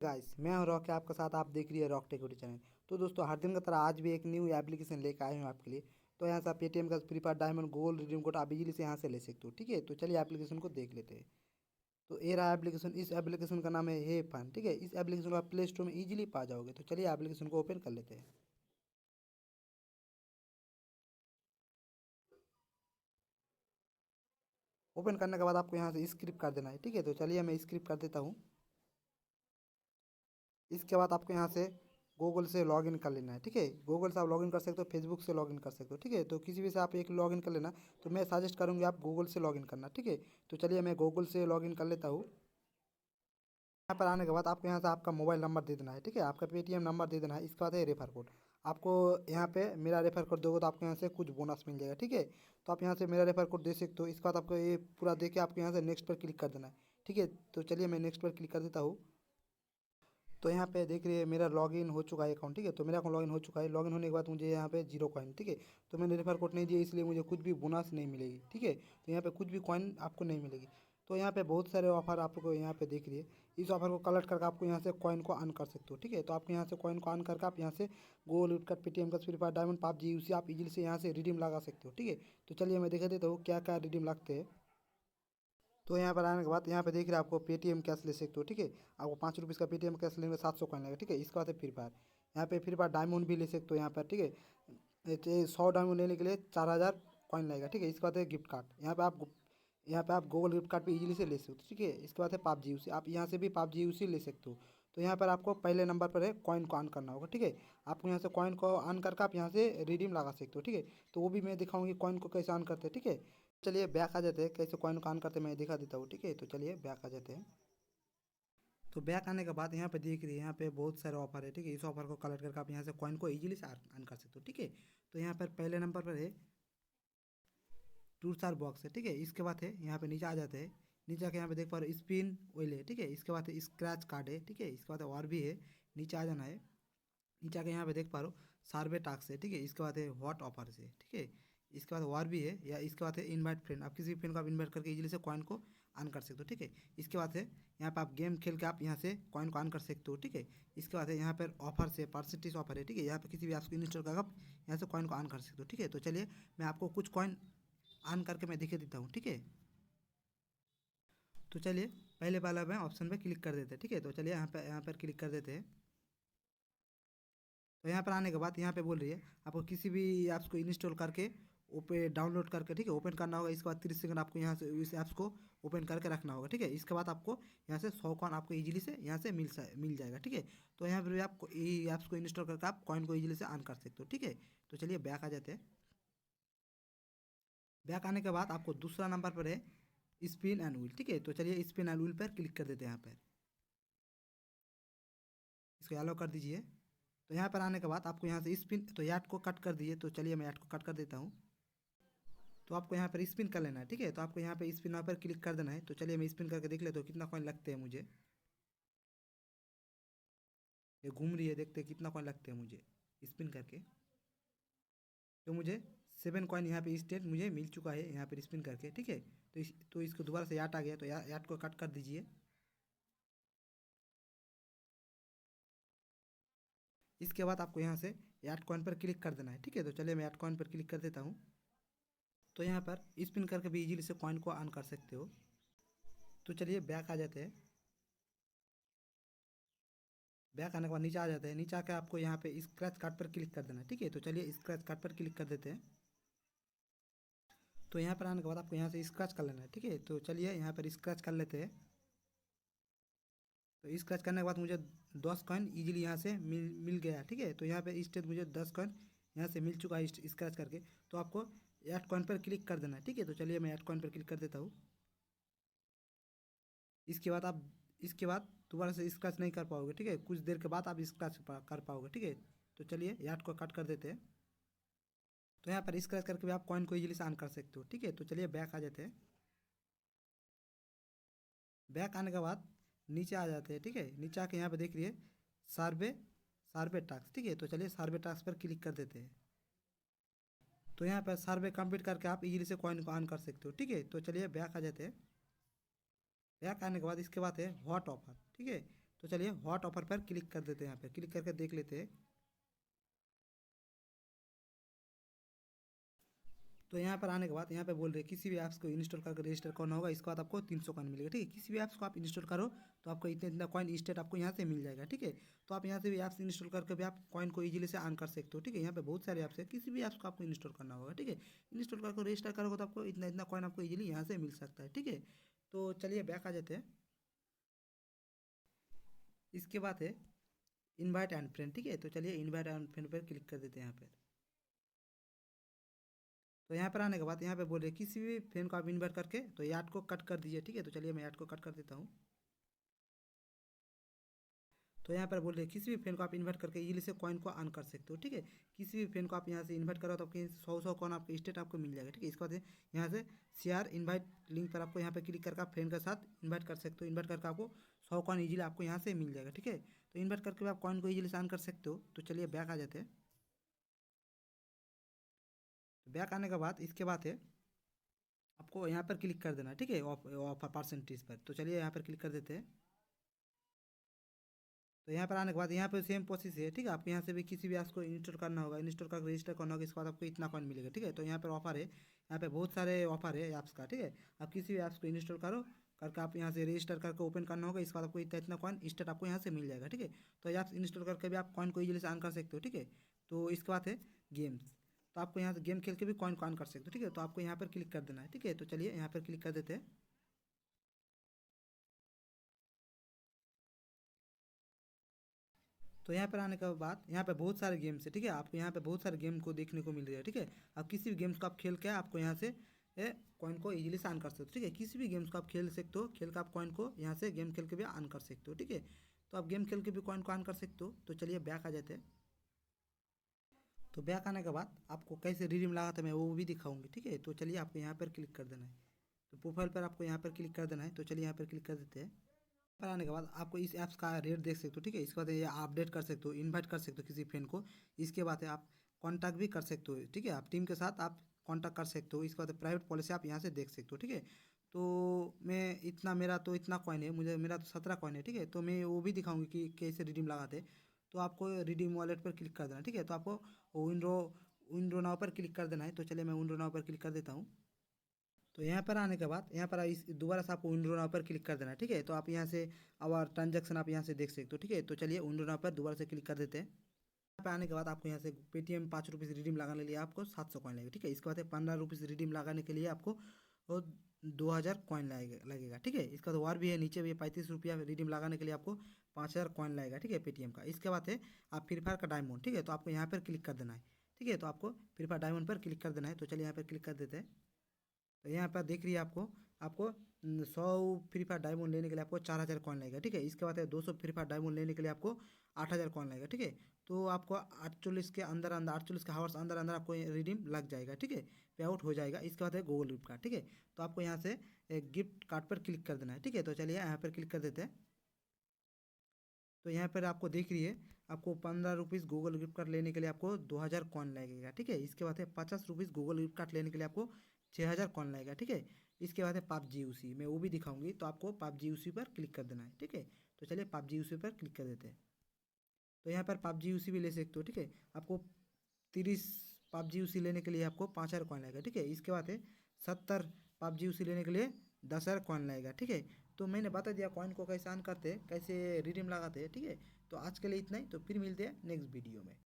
Guys मैं हूं rock, आपके साथ आप देख रही है रॉक टेक यूट्यूब चैनल। तो दोस्तों, हर दिन की तरह आज भी एक न्यू एप्लीकेशन लेकर आए हूं आपके लिए। तो यहाँ से आप पेटीएम का free fire diamond gold redeem code आप इजीली से यहाँ से ले सकते हो। ठीक है, तो चलिए एप्लीकेशन को देख लेते हैं। तो ये रहा एप्लीकेशन। इस एप्लीकेशन का नाम है हे फन। ठीक है, इस एप्लीकेशन को आप प्ले स्टोर में इजीली पा जाओगे। तो चलिए एप्लीकेशन को ओपन कर लेते हैं। ओपन करने के बाद आपको यहाँ से स्क्रिप्ट कर देना है। ठीक है, तो चलिए मैं स्क्रिप्ट कर देता हूँ। इसके बाद आपको यहाँ से गूगल से लॉगिन कर लेना है। ठीक है, गूगल से आप लॉगिन कर सकते हो, फेसबुक से लॉगिन कर सकते हो। ठीक है, तो किसी भी से आप एक लॉगिन कर लेना। तो मैं सजेस्ट करूँगी आप गूगल से लॉगिन करना। ठीक है, तो चलिए मैं गूगल से लॉगिन कर लेता हूँ। यहाँ पर आने के बाद आपको यहाँ से आपका मोबाइल नंबर दे देना है। ठीक है, आपका पेटीएम नंबर दे देना है। इसके बाद है रेफर कोड। आपको यहाँ पे मेरा रेफर कोड दोगे तो आपको यहाँ से कुछ बोनस मिल जाएगा। ठीक है, तो आप यहाँ से मेरा रेफर कोड दे सकते हो। इसके बाद आपको ये पूरा दे के आपको यहाँ से नेक्स्ट पर क्लिक कर देना है। ठीक है, तो चलिए मैं नेक्स्ट पर क्लिक कर देता हूँ। तो यहाँ पे देख रही है मेरा लॉगिन हो चुका है अकाउंट। ठीक है, तो मेरा अकाउंट लॉगिन हो चुका है। लॉगिन होने के बाद मुझे यहाँ पे 0 कॉइन। ठीक है, तो मैंने रेफर कोड नहीं दिया इसलिए मुझे कुछ भी बोनस नहीं मिलेगी। ठीक है, तो यहाँ पे कुछ भी कॉइन आपको नहीं मिलेगी। तो यहाँ पे बहुत सारे ऑफर आपको यहाँ पे देख रही है। इस ऑफर को कलेक्ट करके आपको यहाँ से कॉइन को अर्न कर सकते हो। ठीक है, तो आपको यहाँ से कॉइन को अर्न करके आप यहाँ से गोल्ड लूट कर पेटीएम का फ्री फायर डायमंड पबजी उसी आप इजीली से यहाँ से रिडीम लगा सकते हो। ठीक है, तो चलिए मैं दिखा देता हूँ क्या क्या रिडीम लगते हैं। तो यहाँ पर आने के बाद यहाँ पे देख रहे हैं आपको पेटीएम कैश ले सकते हो। ठीक है, आपको 5 रुपीज़ का पेटीएम कैश लेने में 700 कॉइन लगेगा। ठीक है, इसके बाद है फ्री फायर। यहाँ पे फ्री फायर डायमंड भी ले सकते हो यहाँ पर। ठीक है, 100 डायमंड लेने के लिए 4000 कॉइन लगेगा। ठीक है, इसके बाद है गिफ्ट कार्ड। यहाँ पे आप गूगल गिफ्ट कार्ड पे इजीली से ले सकते हो। ठीक है, इसके बाद है पबजी यूसी, आप यहाँ से भी पबजी यूसी ले सकते हो। तो यहाँ पर आपको पहले नंबर पर है कॉइन को ऑन करना होगा। ठीक है, आपको यहाँ से कॉइन को ऑन करके आप यहाँ से रिडीम लगा सकते हो। ठीक है, तो वो भी मैं दिखाऊंगी कॉइन को कैसे ऑन करते हैं। ठीक है, चलिए बैक आ जाते हैं, कैसे कॉइन को ऑन करते हैं मैं दिखा देता हूँ। ठीक है, तो चलिए बैक आ जाते हैं। तो बैक आने के बाद यहाँ पे देख रही है यहाँ पे बहुत सारे ऑफर है। ठीक है, इस ऑफर को कलेक्ट करके आप यहाँ से कॉइन को इजीली से अर्न कर सकते हो। ठीक है, तो यहाँ पर पहले नंबर पर है टू स्टार बॉक्स है। ठीक है, इसके बाद है यहाँ पे नीचे आ जाते हैं। नीचे आके यहाँ पे देख पा रहे हो स्पिन ऑयल है। ठीक है, इसके बाद है स्क्रैच कार्ड है। ठीक है, इसके बाद और भी है, नीचे आ जाना है। नीचे आके यहाँ पे देख पा रहे हो सर्वे टास्क है। ठीक है, इसके बाद है हॉट ऑफर से। ठीक है, इसके बाद और भी है, या इसके बाद है इनवाइट फ्रेंड। आप किसी भी फ्रेंड को आप इन्वाइट करके इजीली से कॉइन को अर्न कर सकते हो। ठीक है, इसके बाद है यहाँ पे आप गेम खेल के आप यहाँ से कॉइन को अर्न कर सकते हो। ठीक है, इसके बाद है यहाँ पर ऑफर से परसेंटेज ऑफर है। ठीक है, यहाँ पे किसी भी ऐप्स को इंस्टॉल करके आप यहाँ से कॉइन को अर्न कर सकते हो। ठीक है, तो चलिए मैं आपको कुछ कॉइन अर्न करके मैं दिखा देता हूँ। ठीक है, तो चलिए पहले वाला मैं ऑप्शन पे क्लिक कर देते हैं। ठीक है, तो चलिए यहाँ पर क्लिक कर देते हैं। तो यहाँ पर आने के बाद यहाँ पे बोल रही है आपको किसी भी ऐप्स को इंस्टॉल करके ओपन डाउनलोड करके, ठीक है, ओपन करना होगा। इसके बाद 30 सेकंड आपको यहाँ से इस ऐप्स को ओपन करके रखना होगा। ठीक है, इसके बाद आपको यहाँ से 100 कॉइन आपको इजीली से यहाँ से मिल जाएगा। ठीक है, तो यहाँ पर भी आप ये ऐप्स को इंस्टॉल करके आप कॉइन को इजीली से अर्न कर सकते हो। ठीक है, तो चलिए बैक आ जाते हैं। बैक आने के बाद आपको दूसरा नंबर पर है स्पिन एंड व्हील। ठीक है, तो चलिए स्पिन एंड व्हील पर क्लिक कर देते हैं। यहाँ पर इसको अलाउ कर दीजिए। तो यहाँ पर आने के बाद आपको यहाँ से स्पिन, तो ऐड को कट कर दीजिए। तो चलिए मैं ऐड को कट कर देता हूँ। तो आपको यहाँ पर स्पिन कर लेना है। ठीक है, तो आपको यहाँ पे स्पिन पर क्लिक कर देना है। तो चलिए मैं स्पिन करके देख लेता हूँ कितना कॉइन लगते हैं मुझे। ये घूम रही है, देखते हैं कितना कॉइन लगते हैं मुझे स्पिन करके। तो मुझे 7 कॉइन यहाँ पे स्टेट मुझे मिल चुका है यहाँ पर स्पिन करके। ठीक है, तो इसको दोबारा से याद आ गया, तो याद को कट कर दीजिए। इसके बाद आपको यहाँ से याद कॉइन पर क्लिक कर देना है। ठीक है, तो चलिए मैं याद कॉइन पर क्लिक कर देता हूँ। तो यहाँ पर स्पिन करके भी इजीली से कॉइन को अर्न कर सकते हो। तो चलिए बैक आ जाते हैं। बैक आने के बाद नीचे आ जाते हैं। नीचे आकर आपको यहाँ पे स्क्रैच कार्ड पर क्लिक कर देना है। ठीक है, तो चलिए स्क्रैच कार्ड पर क्लिक कर देते हैं। तो यहाँ पर आने के बाद आपको यहाँ से स्क्रैच कर लेना है। ठीक है, तो चलिए यहाँ पर स्क्रैच कर लेते हैं। तो स्क्रैच करने के बाद मुझे 10 कॉइन ईजिली यहाँ से मिल गया। ठीक है, तो यहाँ पे स्टेट मुझे 10 कॉइन यहाँ से मिल चुका है स्क्रैच करके। तो आपको ऐड कॉइन पर क्लिक कर देना है। ठीक है, तो चलिए मैं ऐड कॉइन पर क्लिक कर देता हूँ। इसके बाद दोबारा से स्क्रैच नहीं कर पाओगे। ठीक है, कुछ देर के बाद आप स्क्रैच कर पाओगे। ठीक है, तो चलिए ऐड को कट कर देते हैं। तो यहाँ पर स्क्रैच करके भी आप कॉइन को इजीली से ऑन कर सकते हो। ठीक है, तो चलिए बैक आ जाते हैं। बैक आने के बाद नीचे आ जाते हैं। ठीक है, नीचे आके यहाँ पे देख रही है सर्वे सर्वे टास्क। ठीक है, तो चलिए सर्वे टास्क पर क्लिक कर देते हैं। तो यहाँ पर सर्वे कंप्लीट करके आप इजीली से कॉइन को ऑन कर सकते हो। ठीक है, तो चलिए बैक आ जाते हैं। बैक आने के बाद इसके बाद है हॉट ऑफर। ठीक है, तो चलिए हॉट ऑफर पर क्लिक कर देते हैं, यहाँ पर क्लिक करके देख लेते हैं। तो यहाँ पर आने के बाद यहाँ पे बोल रहे हैं किसी भी ऐप्स को इंस्टॉल करके रजिस्टर करना होगा, इसके बाद आपको 300 कॉइन मिलेगा, ठीक है। किसी भी ऐप्स को आप इंस्टॉल करो तो आपको इतने इतना कॉइन इंस्टेंट आपको यहाँ से मिल जाएगा, ठीक है। तो आप यहाँ से भी ऐप्स इंस्टॉल करके भी आप कॉइन को इजीली से अर्न कर सकते हो, ठीक है। यहाँ पे बहुत सारे ऐप्स है, किसी भी ऐप्स को आपको इंस्टॉल करना होगा, ठीक है। इंस्टॉल करके रजिस्टर करोगे तो आपको इतना इतना कॉइन आपको इजीली यहाँ से मिल सकता है, ठीक है। तो चलिए बैक आ जाते हैं। इसके बाद है इनवाइट एंड फ्रेंड, ठीक है। तो चलिए इनवाइट एंड फ्रेंड पर क्लिक कर देते हैं यहाँ पर। तो यहाँ पर आने के बाद यहाँ पे बोल रहे हैं किसी भी फ्रेंड को आप इन्वाइट करके तो याद को कट कर दीजिए, ठीक है। तो चलिए मैं याद को कट कर देता हूँ। तो यहाँ पर बोल रहे हैं किसी भी फ्रेंड को आप इन्वाइट करके इजीली से कॉइन को अर्न कर सकते हो, ठीक है। किसी भी फ्रेंड को आप यहाँ से इन्वाइट करो तो आपके 100 कॉइन आपको स्टेट आपको मिल जाएगा, ठीक है। इसके बाद यहाँ से शेयर इन्वाइट लिंक पर आपको यहाँ पे क्लिक करके आप फ्रेंड के साथ इन्वाइट कर सकते हो। इन्वाइट करके आपको 100 कॉइन ईजिली आपको यहाँ से मिल जाएगा, ठीक है। तो इन्वाइट करके भी आप कॉइन को ईजिली से अर्न कर सकते हो। तो चलिए बैक आ जाते हैं। बैक आने के बाद इसके बाद है आपको यहाँ पर क्लिक कर देना है, ठीक है, ऑफर परसेंटेज पर। तो चलिए यहाँ पर क्लिक कर देते हैं। तो यहाँ पर आने के बाद यहाँ पर सेम प्रोसेस है, ठीक है। आपको यहाँ से भी किसी भी ऐप्स को इंस्टॉल करना होगा, इंस्टॉल करके रजिस्टर करना होगा, इसके बाद आपको इतना कॉइन मिलेगा, ठीक है। तो यहाँ पर ऑफर है, यहाँ पे बहुत सारे ऑफर है ऐप्स का, ठीक है। आप किसी भी ऐप्स को इंस्टॉल करो करके आप यहाँ से रजिस्टर करके ओपन करना होगा, इसके बाद आपको इतना इतना कॉइन स्टेट आपको यहाँ से मिल जाएगा, ठीक है। तो ऐप्स इंस्टॉल करके भी आप कॉइन को इजीली से अर्न कर सकते हो, ठीक है। तो इसके बाद है गेम्स। तो आपको यहाँ से गेम खेल के भी कॉइन को अर्न कर सकते हो, ठीक है। तो आपको यहाँ पर क्लिक कर देना है, ठीक है। तो चलिए यहाँ पर क्लिक कर देते हैं। तो यहाँ पर आने के बाद यहाँ पे बहुत सारे गेम्स है, ठीक है। आपको यहाँ पे बहुत सारे गेम को देखने को मिल रहा है, ठीक है। आप किसी भी गेम्स को आप खेल के आपको यहाँ से कॉइन को इजीली से अर्न कर सकते हो, ठीक है। किसी भी गेम्स को आप खेल सकते हो, खेल कर आप कॉइन को यहाँ से गेम खेल के भी अर्न कर सकते हो, ठीक है। तो आप गेम खेल के भी कॉइन को अर्न कर सकते हो। तो चलिए बैक आ जाते हैं। तो बैक आने के बाद आपको कैसे रिडीम लगाते हैं मैं वो भी दिखाऊंगी, ठीक है। तो चलिए आपको यहाँ पर क्लिक कर देना है। तो प्रोफाइल पर आपको यहाँ पर क्लिक कर देना है। तो चलिए यहाँ पर क्लिक कर देते हैं। पर आने के बाद आपको इस ऐप्स का रेट देख सकते हो, ठीक है। इसके बाद ये अपडेट कर सकते हो, इनवाइट कर सकते हो किसी फ्रेंड को। इसके बाद आप कॉन्टैक्ट भी कर सकते हो, ठीक है। आप टीम के साथ आप कॉन्टैक्ट कर सकते हो। इसके बाद प्राइवेट पॉलिसी आप यहाँ से देख सकते हो, ठीक है। तो मैं इतना मेरा तो इतना कॉइन है, मुझे मेरा तो 17 कॉइन है, ठीक है। तो मैं वो भी दिखाऊंगी कि कैसे रिडीम लगाते हैं। तो आपको रिडीम वॉलेट पर क्लिक कर देना, ठीक है। तो आपको विंडो विंडो नाउ पर क्लिक कर देना है। तो चलिए मैं विंडो नाउ पर क्लिक कर देता हूँ। तो यहाँ पर आने के बाद यहाँ पर इस दोबारा से आपको विंडो नाउ पर क्लिक कर देना है, ठीक है। तो आप यहाँ से और ट्रांजैक्शन आप यहाँ से देख सकते हो, ठीक है। तो चलिए विंडो नाउ पर दोबारा से क्लिक कर देते हैं। यहाँ पे आने के बाद आपको यहाँ से पेटीएम 5 रुपीज़ रिडीम लगाने के लिए आपको 700 कॉइन लगेगा, ठीक है। इसके बाद 15 रुपीज़ रिडीम लगाने के लिए आपको 2000 कॉइन लगेगा, ठीक है। इसका बाद और भी है, नीचे भी 35 रुपया रिडीम लगाने के लिए आपको 5000 कॉइन लगेगा, ठीक है, पेटीएम का। इसके बाद है आप फ्री फायर का डायमंड, ठीक है। तो आपको यहाँ पर क्लिक कर देना है, ठीक है। तो आपको फ्री फायर डायमंड पर क्लिक कर देना है। तो चलिए यहाँ पर क्लिक कर देते हैं। तो यहाँ पर देख रही है आपको आपको 100 फ्री फायर डायमंड लेने के लिए आपको 4000 कॉइन लगेगा, ठीक है। इसके बाद 200 फ्री फायर डायमंड लेने के लिए आपको 8000 कॉइन लगेगा, ठीक है। तो आपको 48 के अंदर अंदर 48 के हावर्स अंदर अंदर आपको रिडीम लग जाएगा, ठीक है, पे आउट हो जाएगा। इसके बाद है गूगल गिफ्ट कार्ड, ठीक है। तो आपको यहाँ से गिफ्ट कार्ड पर क्लिक कर देना है, ठीक है। तो चलिए यहाँ पर क्लिक कर देते हैं। तो यहाँ पर आपको देख रही है आपको 15 रुपीज़ गूगल गिफ्ट कार्ड लेने के लिए आपको 2000 कॉइन लगेगा, ठीक है। इसके बाद है 50 रुपीज़ गूगल गिफ्ट कार्ड लेने के लिए आपको 6000 कॉइन लगेगा, ठीक है। इसके बाद है पबजी यूसी, मैं वो भी दिखाऊंगी। तो आपको पबजी यूसी पर क्लिक कर देना है, ठीक है। तो चलिए पबजी यूसी पर क्लिक कर देते हैं। तो यहाँ पर पबजी यूसी भी ले सकते हो, ठीक है। आपको 30 पबजी यूसी लेने के लिए आपको 5000 कॉइन लगेगा, ठीक है। इसके बाद है 70 पबजी यूसी लेने के लिए 10,000 कॉइन लगेगा, ठीक है। तो मैंने बता दिया कॉइन को कैसे अर्न करते हैं, कैसे रिडीम लगाते हैं, ठीक है। तो आज के लिए इतना ही। तो फिर मिलते हैं नेक्स्ट वीडियो में।